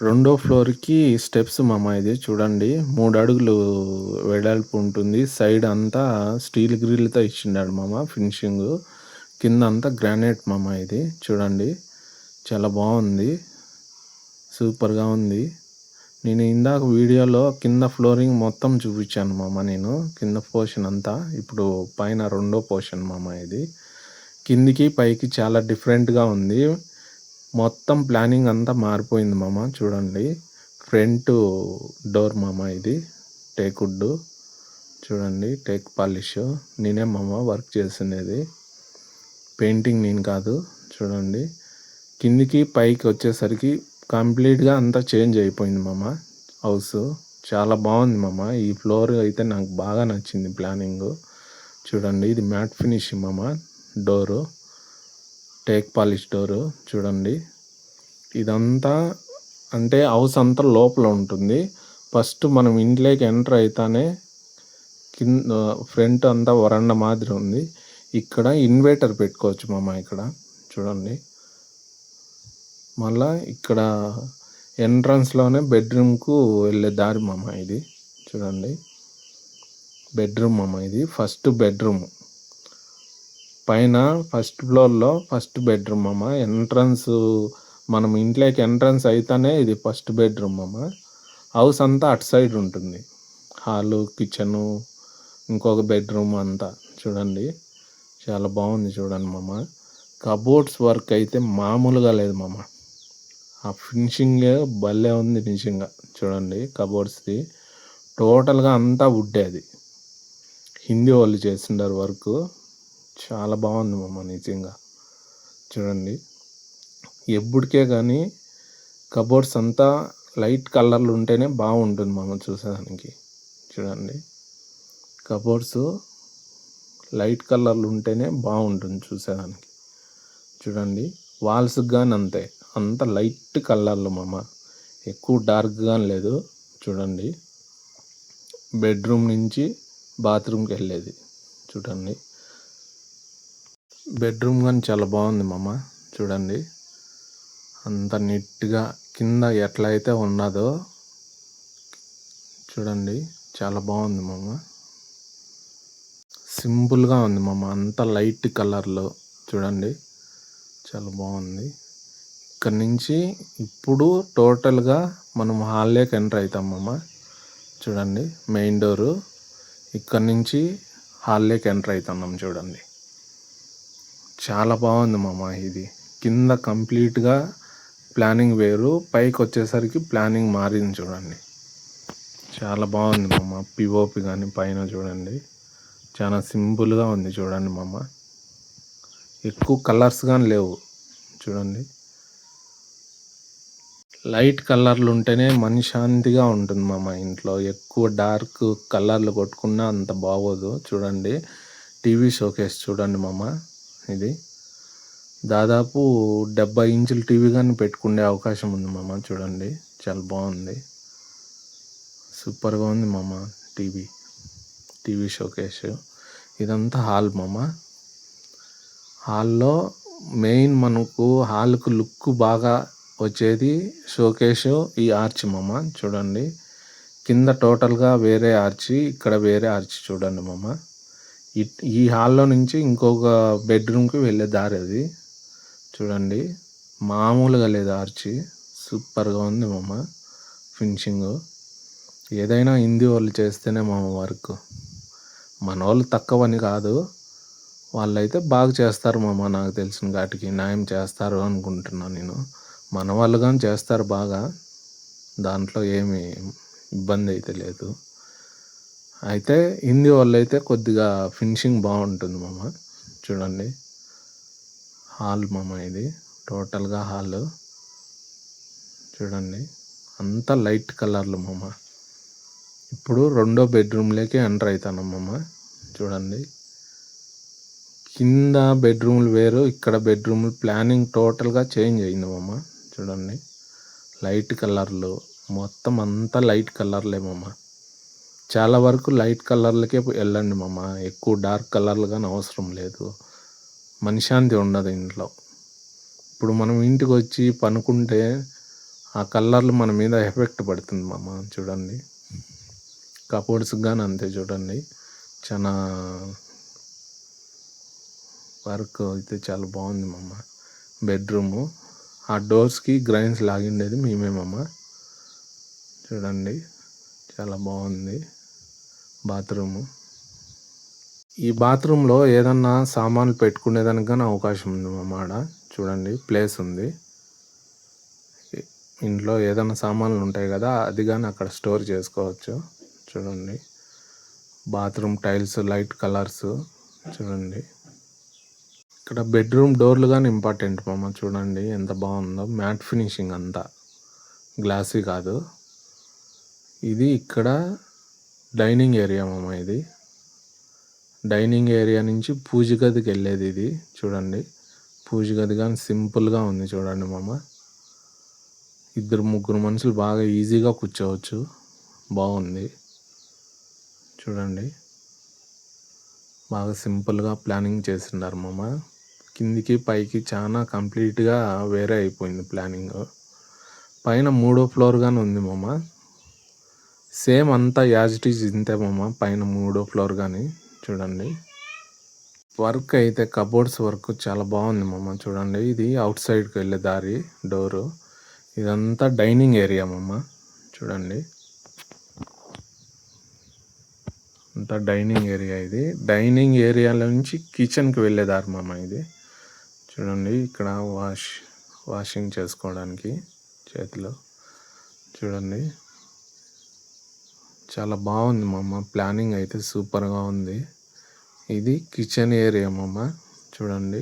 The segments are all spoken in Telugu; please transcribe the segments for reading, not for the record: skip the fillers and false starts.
రెండో ఫ్లోర్‌కి స్టెప్స్ మామ ఇది చూడండి. 3 అడుగులు వెడల్పు ఉంటుంది. సైడ్ అంతా స్టీల్ గ్రిల్‌తో ఇచ్చిండాడు మామ ఫినిషింగు. కిందంతా గ్రానైట్ మామ ఇది చూడండి. చాలా బావుంది. సూపర్‌గా ఉంది. నేను ఇందాక వీడియోలో కింద ఫ్లోరింగ్ మొత్తం చూపించాను మామ నేను. కింద పోర్షన్ అంతా. ఇప్పుడు పైన రెండో పోర్షన్ మామ ఇది. కిందికి పైకి చాలా డిఫరెంట్‌గా ఉంది. మొత్తం ప్లానింగ్ అంతా మారిపోయింది మామ చూడండి. ఫ్రంట్ డోర్ మామ ఇది. టేక్ వుడ్ చూడండి. Take polish. నేనే మామ వర్క్ చేసినది. పెయింటింగ్ నేను కాదు. చూడండి. కిందికి పైకి వచ్చేసరికి కంప్లీట్‌గా అంతా చేంజ్ అయిపోయింది మామ హౌస్. చాలా బాగుంది మామ. ఈ ఫ్లోర్ అయితే నాకు బాగా నచ్చింది ప్లానింగు. చూడండి. ఇది మ్యాట్ ఫినిష్ మామ డోరు. టేక్ పాలిష్ డోరు చూడండి. ఇదంతా అంటే హౌస్ అంతా లోపల ఉంటుంది. ఫస్ట్ మనం ఇంట్లోకి ఎంటర్ అయితానే కింద ఫ్రంట్ అంతా వరండా మాదిరి ఉంది. ఇక్కడ ఇన్వర్టర్ పెట్టుకోవచ్చు మామ ఇక్కడ చూడండి. మళ్ళా ఇక్కడ ఎంట్రన్స్‌లోనే బెడ్రూమ్‌కు వెళ్ళే దారి మామ ఇది చూడండి. బెడ్రూమ్ మామ ఇది. First bedroom. పైన ఫస్ట్ ఫ్లోర్‌లో ఫస్ట్ బెడ్రూమ్ మామ. ఎంట్రన్స్ మనం ఇంట్లోకి ఎంట్రన్స్ అయితేనే ఇది ఫస్ట్ బెడ్రూమ్ మామ. హౌస్ అంతా అటు సైడ్ ఉంటుంది. హాలు, కిచెను, ఇంకొక బెడ్రూమ్ అంతా చూడండి. చాలా బాగుంది చూడండి మామ. కబోర్డ్స్ వర్క్ అయితే మామూలుగా లేదు మామ. ఆ ఫినిషింగే భలే ఉంది నిజంగా చూడండి. కబోర్డ్స్ది టోటల్గా అంతా వుడ్డే అది. హిందీ వాళ్ళు చేసిండారు వర్క్. చాలా బాగుంది మామ నిజంగా చూడండి. ఎప్పటికే కానీ కబోర్డ్స్ అంతా లైట్ కలర్లు ఉంటేనే బాగుంటుంది మామ చూసేదానికి చూడండి. కబోర్డ్స్ లైట్ కలర్లు ఉంటేనే బాగుంటుంది చూసేదానికి చూడండి. వాల్స్కి కానీ అంతే. అంత లైట్ కలర్లు మామ. ఎక్కువ డార్క్గా లేదు చూడండి. బెడ్రూమ్ నుంచి బాత్రూమ్కి వెళ్ళేది చూడండి. బెడ్రూమ్ కానీ చాలా బాగుంది మామ చూడండి. అంత నీట్గా కింద ఎట్లయితే ఉన్నదో చూడండి. చాలా బాగుంది మామ. సింపుల్గా ఉంది మామ. అంత లైట్ కలర్లో చూడండి. చాలా బాగుంది. ఇక్కడ నుంచి ఇప్పుడు టోటల్గా మనం హాల్లోకి ఎంటర్ అవుతాం మామ చూడండి. Main door. ఇక్కడ నుంచి హాల్లోకి ఎంటర్ అవుతున్నాం చూడండి. చాలా బాగుంది మామ ఇది. కింద కంప్లీట్గా ప్లానింగ్ వేరు, పైకి వచ్చేసరికి ప్లానింగ్ మారింది చూడండి. చాలా బాగుంది మామ. పిఓపి కానీ పైన చూడండి. చాలా సింపుల్గా ఉంది చూడండి మామ. ఎక్కువ కలర్స్ కానీ లేవు చూడండి. లైట్ కలర్లు ఉంటేనే మనశ్శాంతిగా ఉంటుంది మామ ఇంట్లో. ఎక్కువ డార్క్ కలర్లు కొట్టుకున్నా అంత బాగోదు చూడండి. టీవీ షోకేస్ చూడండి మామ. ఇది దాదాపు 70 ఇంచుల టీవీ కానీ పెట్టుకునే అవకాశం ఉంది మామ చూడండి. చాలా బాగుంది. సూపర్గా ఉంది మామ. TV showcase. ఇదంతా హాల్ మామ. హాల్లో మెయిన్ మనకు హాల్కు లుక్ బాగా వచ్చేది షోకేషు, ఈ ఆర్చ్ మామ చూడండి. కింద టోటల్గా వేరే ఆర్చి, ఇక్కడ వేరే ఆర్చి చూడండి మామ. ఈ హాల్లో నుంచి ఇంకొక బెడ్రూమ్కి వెళ్ళే దారి అది చూడండి. మామూలుగా లేదు ఆర్చి. సూపర్గా ఉంది మామ ఫినిషింగు. ఏదైనా హిందీ వాళ్ళు చేస్తేనే మామ వర్క్. మన వాళ్ళు తక్కువని కాదు, వాళ్ళైతే బాగా చేస్తారు మామ. నాకు తెలిసిన వాటికి న్యాయం చేస్తారు అనుకుంటున్నాను నేను. మన వాళ్ళు కానీ చేస్తారు బాగా. దాంట్లో ఏమి ఇబ్బంది అయితే లేదు. అయితే హిందీ వాళ్ళు అయితే కొద్దిగా ఫినిషింగ్ బాగుంటుంది మామ చూడండి. హాల్ మామ ఇది. టోటల్గా హాల్ చూడండి. అంతా లైట్ కలర్లు మామ. ఇప్పుడు రెండో బెడ్రూమ్లోకి ఎంటర్ అవుతాను మామ చూడండి. కింద బెడ్రూమ్లు వేరు, ఇక్కడ బెడ్రూమ్లు ప్లానింగ్ టోటల్గా చేంజ్ అయింది మామ చూడండి. లైట్ కలర్లు మొత్తం అంతా లైట్ కలర్లే మామ. చాలా వరకు లైట్ కలర్లకే వెళ్ళండి మామ. ఎక్కువ డార్క్ కలర్లు కానీ అవసరం లేదు. మనశ్శాంతి ఉండదు ఇంట్లో. ఇప్పుడు మనం ఇంటికి వచ్చి పనుకుంటే ఆ కలర్లు మన మీద ఎఫెక్ట్ పడుతుంది మామ. చూడండి కబోర్డ్స్కి కానీ అంతే. చూడండి చాలా వర్క్ అయితే చాలా బాగుంది మామ. బెడ్రూము ఆ డోర్స్కి గ్రైన్స్ లాగిండేది మేమే మామ. చూడండి చాలా బాగుంది బాత్రూము. ఈ బాత్రూంలో ఏదన్నా సామాన్లు పెట్టుకునేదానికి కానీ అవకాశం ఉంది మామ. ఆడ చూడండి ప్లేస్ ఉంది. ఇంట్లో ఏదైనా సామాన్లు ఉంటాయి కదా, అది కానీ అక్కడ స్టోర్ చేసుకోవచ్చు. చూడండి బాత్రూమ్ టైల్స్ లైట్ కలర్స్. చూడండి ఇక్కడ బెడ్రూమ్ డోర్లు కానీ ఇంపార్టెంట్ మామ. చూడండి ఎంత బాగుందో, మ్యాట్ ఫినిషింగ్ అంతా, గ్లాసీ కాదు. ఇది ఇక్కడ డైనింగ్ ఏరియా మామ. ఇది డైనింగ్ ఏరియా నుంచి పూజ గదికి వెళ్ళేది ఇది. చూడండి పూజ గది కానీ సింపుల్గా ఉంది. చూడండి మామ, 2-3 మనుషులు బాగా ఈజీగా కూర్చోవచ్చు. బాగుంది. చూడండి బాగా సింపుల్గా ప్లానింగ్ చేస్తున్నారు మామ. కిందికి పైకి చాలా కంప్లీట్గా వేరే అయిపోయింది ప్లానింగ్. పైన 3వ ఫ్లోర్ కానీ ఉంది మామ. సేమ్ అంతా యాజ్ ఇట్ ఈజ్ ఇంతే మామ. పైన 3వ ఫ్లోర్ కానీ. చూడండి వర్క్ అయితే కబోర్డ్స్ వర్క్ చాలా బాగుంది మామ. చూడండి ఇది అవుట్ సైడ్కి వెళ్ళే దారి డోరు. ఇదంతా డైనింగ్ ఏరియా మామ. చూడండి అంతా డైనింగ్ ఏరియా. ఇది డైనింగ్ ఏరియాలో నుంచి కిచెన్కి వెళ్ళేదారు మామ. ఇది చూడండి ఇక్కడ వాషింగ్ చేసుకోవడానికి చేతిలో. చూడండి చాలా బాగుంది మామ. ప్లానింగ్ అయితే సూపర్గా ఉంది. ఇది కిచెన్ ఏరియా మామ. చూడండి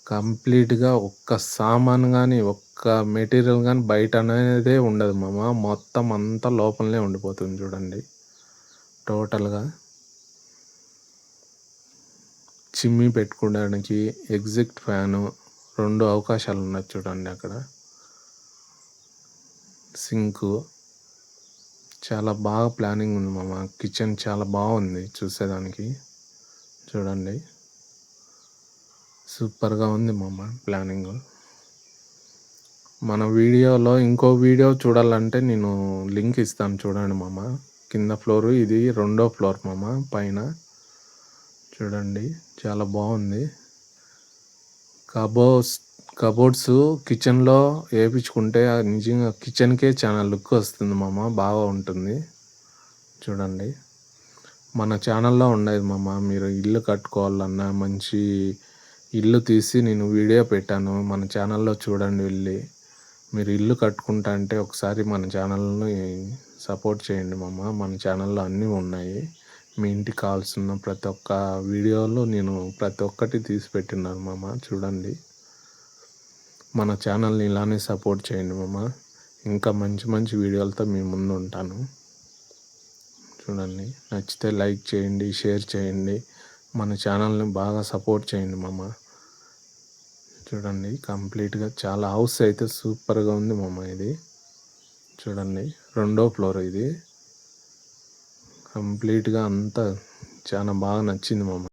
కంప్లీట్గా ఒక్క సామాన్ కానీ ఒక్క మెటీరియల్ కానీ బయట అనేదే ఉండదు మామ. మొత్తం అంతా లోపలనే ఉండిపోతుంది. చూడండి టోటల్గా చిమ్మి పెట్టుకోవడానికి ఎగ్జిట్ ఫ్యాను 2 అవకాశాలు ఉన్నాయి. చూడండి అక్కడ సింకు. చాలా బాగా ప్లానింగ్ ఉంది మామ. కిచెన్ చాలా బాగుంది చూసేదానికి. చూడండి సూపర్గా ఉంది మామ ప్లానింగ్. మన వీడియోలో ఇంకో వీడియో చూడాలంటే నేను లింక్ ఇస్తాను. చూడండి మామ. కింద ఫ్లోరు, ఇది 2వ ఫ్లోర్ మామ పైన. చూడండి చాలా బాగుంది. కబోర్డ్స్ కిచెన్లో వేయించుకుంటే నిజంగా కిచెన్కే చాలా లుక్ వస్తుంది మామ. బాగా ఉంటుంది. చూడండి మన ఛానల్లో ఉండేది మామ. మీరు ఇల్లు కట్టుకోవాలన్నా మంచి ఇల్లు తీసి నేను వీడియో పెట్టాను. మన ఛానల్లో చూడండి వెళ్ళి. మీరు ఇల్లు కట్టుకుంటా అంటే ఒకసారి మన ఛానల్ని సపోర్ట్ చేయండి మామ. మన ఛానల్లో అన్నీ ఉన్నాయి. మీ ఇంటికి కావాల్సిన ప్రతి ఒక్క వీడియోలో నేను ప్రతి ఒక్కటి తీసి పెట్టినాను మామ. చూడండి మన ఛానల్ని ఇలానే సపోర్ట్ చేయండి మామ. ఇంకా మంచి మంచి వీడియోలతో మీ ముందు ఉంటాను. చూడండి నచ్చితే లైక్ చేయండి, షేర్ చేయండి. మన ఛానల్ని బాగా సపోర్ట్ చేయండి మామ. చూడండి కంప్లీట్గా చాలా హౌస్ అయితే సూపర్గా ఉంది మామ. ఇది చూడండి 2వ ఫ్లోర్. ఇది కంప్లీట్గా అంతా చాలా బాగా నచ్చింది మామ.